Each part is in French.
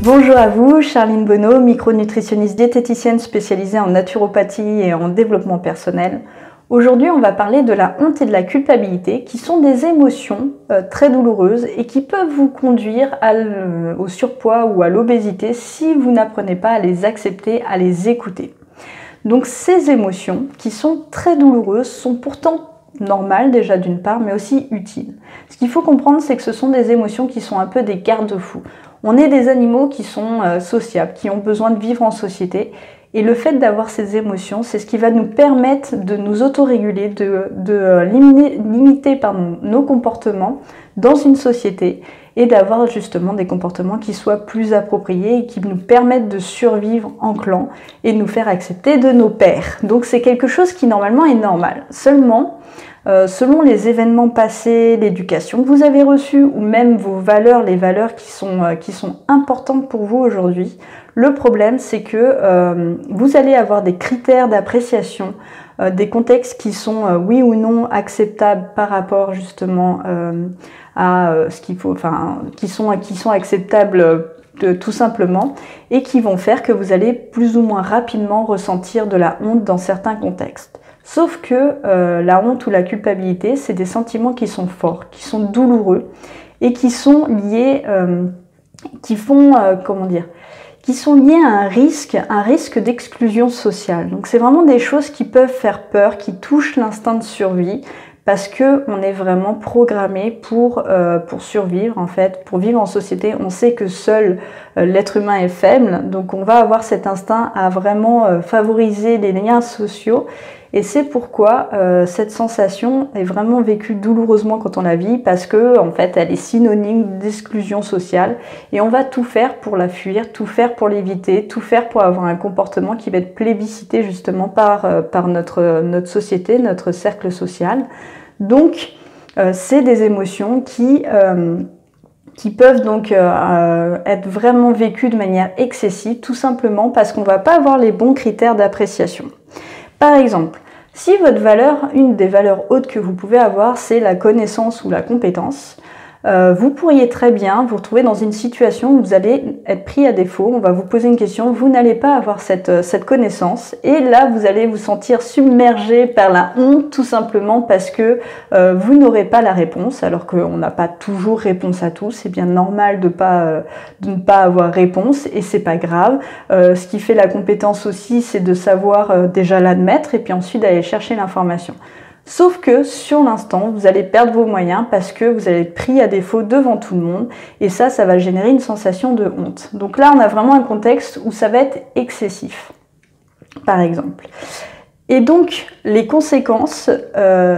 Bonjour à vous, Charline Bonneau, micronutritionniste diététicienne spécialisée en naturopathie et en développement personnel. Aujourd'hui, on va parler de la honte et de la culpabilité, qui sont des émotions très douloureuses et qui peuvent vous conduire au surpoids ou à l'obésité si vous n'apprenez pas à les accepter, à les écouter. Donc ces émotions, qui sont très douloureuses, sont pourtant normales déjà d'une part, mais aussi utiles. Ce qu'il faut comprendre, c'est que ce sont des émotions qui sont un peu des garde-fous. On est des animaux qui sont sociables, qui ont besoin de vivre en société. Et le fait d'avoir ces émotions, c'est ce qui va nous permettre de nous autoréguler, de limiter nos comportements dans une société et d'avoir justement des comportements qui soient plus appropriés et qui nous permettent de survivre en clan et de nous faire accepter de nos pairs. Donc c'est quelque chose qui normalement est normal. Seulement, selon les événements passés, l'éducation que vous avez reçue ou même vos valeurs, les valeurs qui sont importantes pour vous aujourd'hui, le problème c'est que vous allez avoir des critères d'appréciation, des contextes qui sont oui ou non acceptables par rapport justement à ce qu'il faut, enfin qui sont acceptables tout simplement, et qui vont faire que vous allez plus ou moins rapidement ressentir de la honte dans certains contextes. Sauf que la honte ou la culpabilité, c'est des sentiments qui sont forts, qui sont douloureux et qui sont liés, qui sont liés à un risque d'exclusion sociale. Donc c'est vraiment des choses qui peuvent faire peur, qui touchent l'instinct de survie, parce que on est vraiment programmé pour survivre en fait, pour vivre en société. On sait que seul l'être humain est faible, donc on va avoir cet instinct à vraiment favoriser les liens sociaux. Et c'est pourquoi cette sensation est vraiment vécue douloureusement quand on la vit, parce que en fait elle est synonyme d'exclusion sociale et on va tout faire pour la fuir, tout faire pour l'éviter, tout faire pour avoir un comportement qui va être plébiscité justement par notre société, notre cercle social. Donc c'est des émotions qui peuvent donc être vraiment vécues de manière excessive, tout simplement parce qu'on ne va pas avoir les bons critères d'appréciation. Par exemple, si votre valeur, une des valeurs hautes que vous pouvez avoir, c'est la connaissance ou la compétence, vous pourriez très bien vous retrouver dans une situation où vous allez être pris à défaut, on va vous poser une question, vous n'allez pas avoir cette connaissance, et là vous allez vous sentir submergé par la honte, tout simplement parce que vous n'aurez pas la réponse, alors qu'on n'a pas toujours réponse à tout, c'est bien normal de ne pas avoir réponse, et c'est pas grave. Ce qui fait la compétence aussi, c'est de savoir déjà l'admettre, et puis ensuite d'aller chercher l'information. Sauf que sur l'instant, vous allez perdre vos moyens parce que vous allez être pris à défaut devant tout le monde, et ça va générer une sensation de honte. Donc là, on a vraiment un contexte où ça va être excessif, par exemple. Et donc, les conséquences,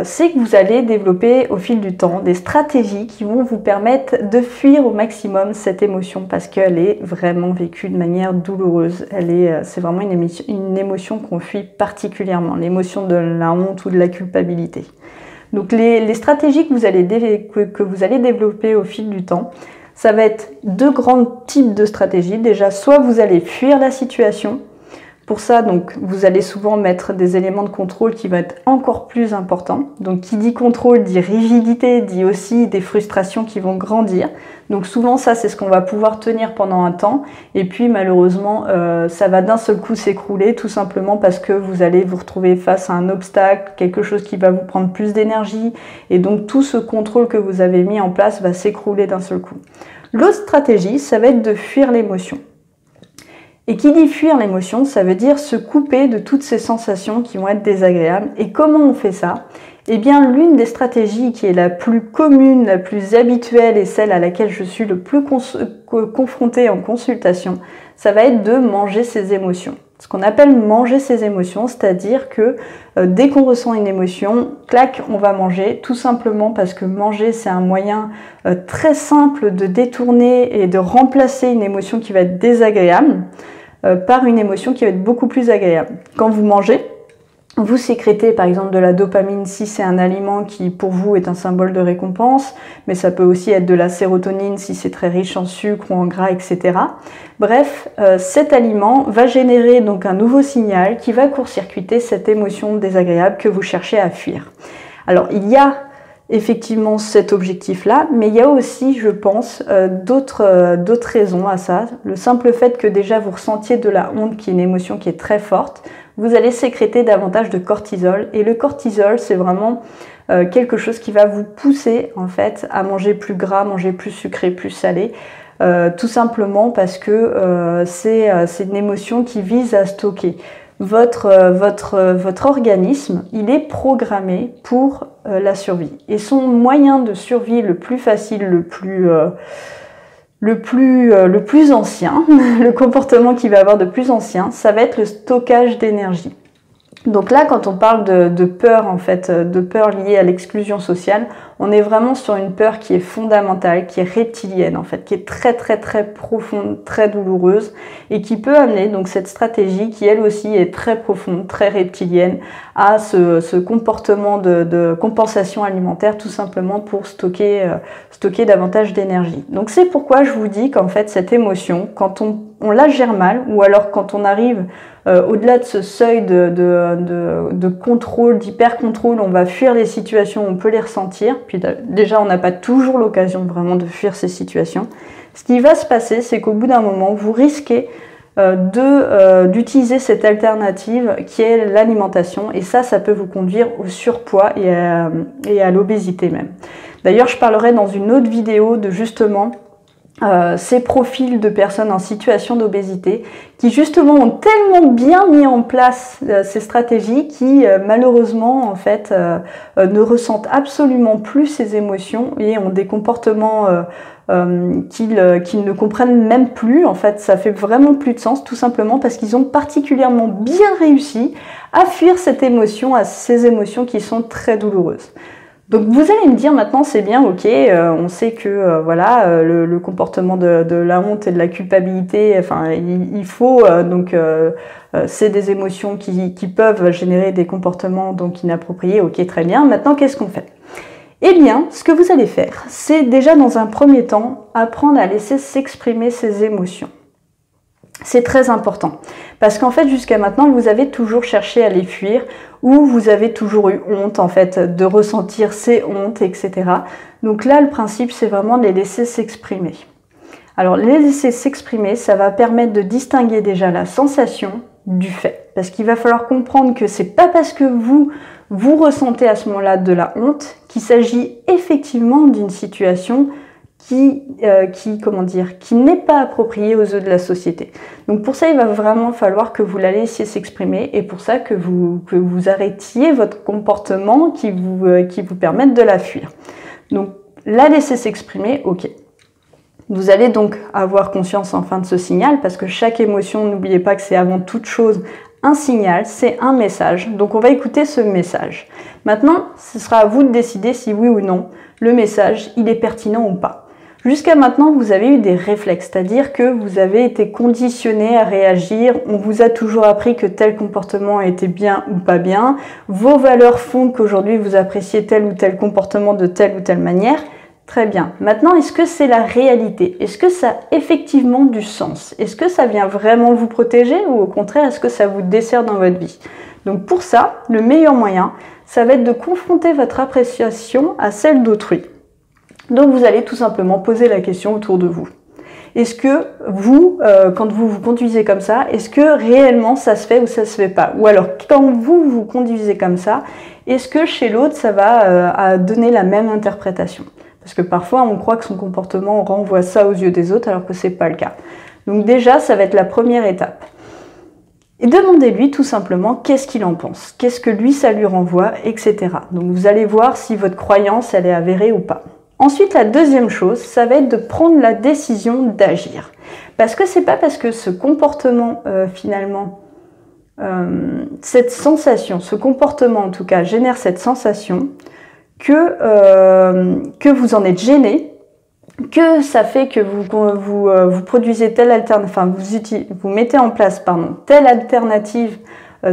c'est que vous allez développer au fil du temps des stratégies qui vont vous permettre de fuir au maximum cette émotion, parce qu'elle est vraiment vécue de manière douloureuse. C'est vraiment une émotion qu'on fuit particulièrement, l'émotion de la honte ou de la culpabilité. Donc, les stratégies que vous allez développer au fil du temps, ça va être deux grands types de stratégies. Déjà, soit vous allez fuir la situation. Pour ça, donc, vous allez souvent mettre des éléments de contrôle qui vont être encore plus importants. Donc, qui dit contrôle dit rigidité, dit aussi des frustrations qui vont grandir. Donc, souvent, ça, c'est ce qu'on va pouvoir tenir pendant un temps. Et puis, malheureusement, ça va d'un seul coup s'écrouler, tout simplement parce que vous allez vous retrouver face à un obstacle, quelque chose qui va vous prendre plus d'énergie. Et donc, tout ce contrôle que vous avez mis en place va s'écrouler d'un seul coup. L'autre stratégie, ça va être de fuir l'émotion. Et qui dit fuir l'émotion, ça veut dire se couper de toutes ces sensations qui vont être désagréables. Et comment on fait ça? Eh bien, l'une des stratégies qui est la plus commune, la plus habituelle et celle à laquelle je suis le plus confrontée en consultation, ça va être de manger ses émotions. Ce qu'on appelle manger ses émotions, c'est-à-dire que dès qu'on ressent une émotion, clac, on va manger, tout simplement parce que manger, c'est un moyen très simple de détourner et de remplacer une émotion qui va être désagréable par une émotion qui va être beaucoup plus agréable. Quand vous mangez, vous sécrétez par exemple de la dopamine si c'est un aliment qui pour vous est un symbole de récompense, mais ça peut aussi être de la sérotonine si c'est très riche en sucre ou en gras, etc. Bref, cet aliment va générer donc un nouveau signal qui va court-circuiter cette émotion désagréable que vous cherchez à fuir. Alors il y a effectivement cet objectif-là, mais il y a aussi, je pense, d'autres raisons à ça. Le simple fait que déjà vous ressentiez de la honte, qui est une émotion qui est très forte, vous allez sécréter davantage de cortisol, et le cortisol, c'est vraiment quelque chose qui va vous pousser en fait à manger plus gras, manger plus sucré, plus salé, tout simplement parce que c'est une émotion qui vise à stocker. Votre organisme, il est programmé pour la survie. Et son moyen de survie le plus facile, le plus ancien, le comportement qu'il va avoir de plus ancien, ça va être le stockage d'énergie. Donc là, quand on parle de peur, en fait, de peur liée à l'exclusion sociale, on est vraiment sur une peur qui est fondamentale, qui est reptilienne, en fait, qui est très très très profonde, très douloureuse, et qui peut amener donc cette stratégie qui elle aussi est très profonde, très reptilienne, à ce comportement de compensation alimentaire, tout simplement pour stocker davantage d'énergie. Donc c'est pourquoi je vous dis qu'en fait cette émotion, quand on la gère mal, ou alors quand on arrive au-delà de ce seuil de contrôle, d'hyper-contrôle, on va fuir les situations, on peut les ressentir. Puis déjà, on n'a pas toujours l'occasion vraiment de fuir ces situations. Ce qui va se passer, c'est qu'au bout d'un moment, vous risquez d'utiliser cette alternative qui est l'alimentation. Et ça peut vous conduire au surpoids et à l'obésité même. D'ailleurs, je parlerai dans une autre vidéo de justement ces profils de personnes en situation d'obésité qui justement ont tellement bien mis en place ces stratégies qui malheureusement en fait ne ressentent absolument plus ces émotions et ont des comportements qu'ils ne comprennent même plus. En fait, ça fait vraiment plus de sens, tout simplement parce qu'ils ont particulièrement bien réussi à fuir cette émotion, à ces émotions qui sont très douloureuses. Donc vous allez me dire maintenant c'est bien, ok, on sait que voilà le comportement de la honte et de la culpabilité, enfin il faut c'est des émotions qui peuvent générer des comportements donc inappropriés, ok, très bien. Maintenant qu'est-ce qu'on fait? Eh bien, ce que vous allez faire, c'est déjà dans un premier temps apprendre à laisser s'exprimer ces émotions. C'est très important parce qu'en fait jusqu'à maintenant vous avez toujours cherché à les fuir ou vous avez toujours eu honte en fait de ressentir ces hontes, etc. Donc là le principe c'est vraiment de les laisser s'exprimer. Alors les laisser s'exprimer, ça va permettre de distinguer déjà la sensation du fait, parce qu'il va falloir comprendre que c'est pas parce que vous ressentez à ce moment-là de la honte qu'il s'agit effectivement d'une situation qui n'est pas approprié aux yeux de la société. Donc pour ça, il va vraiment falloir que vous la laissiez s'exprimer et pour ça que vous arrêtiez votre comportement qui vous permette de la fuir. Donc la laisser s'exprimer, ok. Vous allez donc avoir conscience enfin de ce signal parce que chaque émotion, n'oubliez pas que c'est avant toute chose un signal, c'est un message. Donc on va écouter ce message. Maintenant, ce sera à vous de décider si oui ou non le message, il est pertinent ou pas. Jusqu'à maintenant, vous avez eu des réflexes, c'est-à-dire que vous avez été conditionné à réagir, on vous a toujours appris que tel comportement était bien ou pas bien, vos valeurs font qu'aujourd'hui vous appréciez tel ou tel comportement de telle ou telle manière. Très bien. Maintenant, est-ce que c'est la réalité? Est-ce que ça a effectivement du sens? Est-ce que ça vient vraiment vous protéger ou au contraire, est-ce que ça vous dessert dans votre vie? Donc pour ça, le meilleur moyen, ça va être de confronter votre appréciation à celle d'autrui. Donc vous allez tout simplement poser la question autour de vous. Est-ce que vous, quand vous vous conduisez comme ça, est-ce que réellement ça se fait ou ça se fait pas? Ou alors quand vous vous conduisez comme ça, est-ce que chez l'autre ça va donner la même interprétation? Parce que parfois on croit que son comportement renvoie ça aux yeux des autres alors que c'est pas le cas. Donc déjà ça va être la première étape. Et demandez-lui tout simplement qu'est-ce qu'il en pense, qu'est-ce que lui ça lui renvoie, etc. Donc vous allez voir si votre croyance elle est avérée ou pas. Ensuite, la deuxième chose, ça va être de prendre la décision d'agir. Parce que c'est pas parce que ce comportement, finalement, cette sensation, ce comportement en tout cas, génère cette sensation que vous en êtes gêné, que ça fait que vous produisez telle alternative, enfin vous mettez en place telle alternative,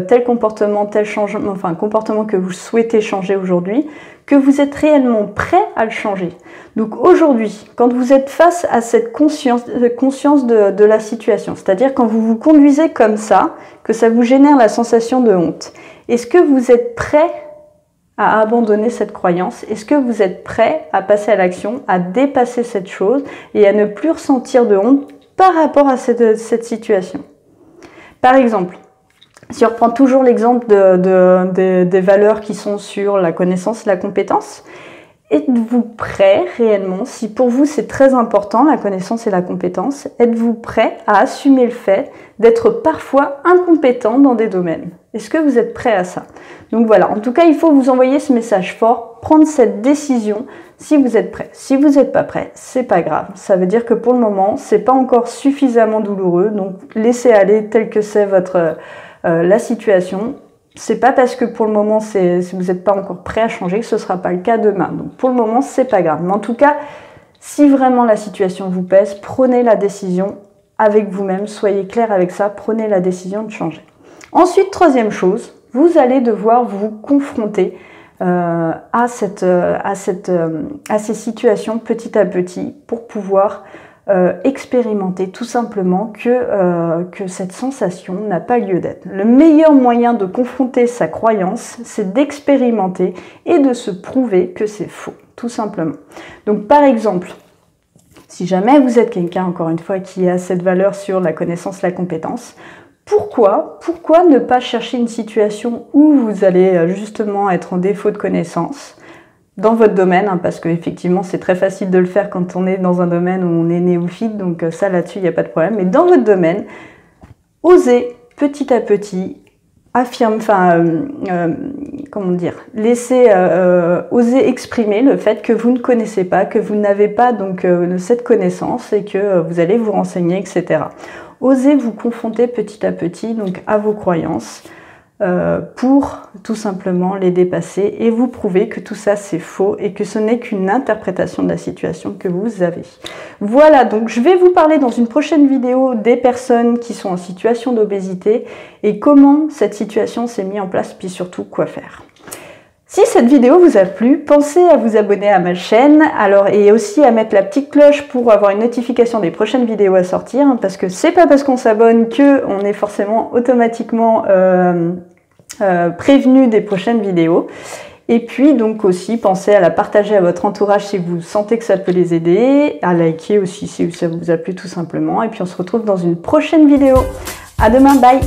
tel comportement, tel changement, enfin comportement que vous souhaitez changer aujourd'hui, que vous êtes réellement prêt à le changer. Donc aujourd'hui, quand vous êtes face à cette conscience de la situation, c'est-à-dire quand vous vous conduisez comme ça, que ça vous génère la sensation de honte, est-ce que vous êtes prêt à abandonner cette croyance? Est-ce que vous êtes prêt à passer à l'action, à dépasser cette chose et à ne plus ressentir de honte par rapport à cette situation? Par exemple, si on reprend toujours l'exemple des valeurs qui sont sur la connaissance et la compétence, êtes-vous prêt réellement, si pour vous c'est très important la connaissance et la compétence, êtes-vous prêt à assumer le fait d'être parfois incompétent dans des domaines? Est-ce que vous êtes prêt à ça? Donc voilà, en tout cas il faut vous envoyer ce message fort, prendre cette décision si vous êtes prêt. Si vous n'êtes pas prêt, c'est pas grave. Ça veut dire que pour le moment, c'est pas encore suffisamment douloureux, donc laissez aller tel que c'est la situation. C'est pas parce que pour le moment vous n'êtes pas encore prêt à changer que ce sera pas le cas demain. Donc pour le moment c'est pas grave. Mais en tout cas, si vraiment la situation vous pèse, prenez la décision avec vous-même, soyez clair avec ça, prenez la décision de changer. Ensuite, troisième chose, vous allez devoir vous confronter à ces situations petit à petit pour pouvoir expérimenter tout simplement que cette sensation n'a pas lieu d'être. Le meilleur moyen de confronter sa croyance, c'est d'expérimenter et de se prouver que c'est faux, tout simplement. Donc par exemple, si jamais vous êtes quelqu'un, encore une fois, qui a cette valeur sur la connaissance, la compétence, pourquoi ne pas chercher une situation où vous allez justement être en défaut de connaissance dans votre domaine, hein, parce qu'effectivement c'est très facile de le faire quand on est dans un domaine où on est néophyte, donc ça là-dessus il n'y a pas de problème, mais dans votre domaine, osez petit à petit, oser exprimer le fait que vous ne connaissez pas, que vous n'avez pas donc cette connaissance et que vous allez vous renseigner, etc. Osez vous confronter petit à petit donc à vos croyances, pour tout simplement les dépasser et vous prouver que tout ça c'est faux et que ce n'est qu'une interprétation de la situation que vous avez. Voilà, donc je vais vous parler dans une prochaine vidéo des personnes qui sont en situation d'obésité et comment cette situation s'est mise en place, puis surtout quoi faire. Si cette vidéo vous a plu, pensez à vous abonner à ma chaîne et aussi à mettre la petite cloche pour avoir une notification des prochaines vidéos à sortir, hein, parce que c'est pas parce qu'on s'abonne qu'on est forcément automatiquement prévenu des prochaines vidéos. Et puis donc aussi pensez à la partager à votre entourage si vous sentez que ça peut les aider, à liker aussi si ça vous a plu tout simplement. Et puis on se retrouve dans une prochaine vidéo. À demain, bye!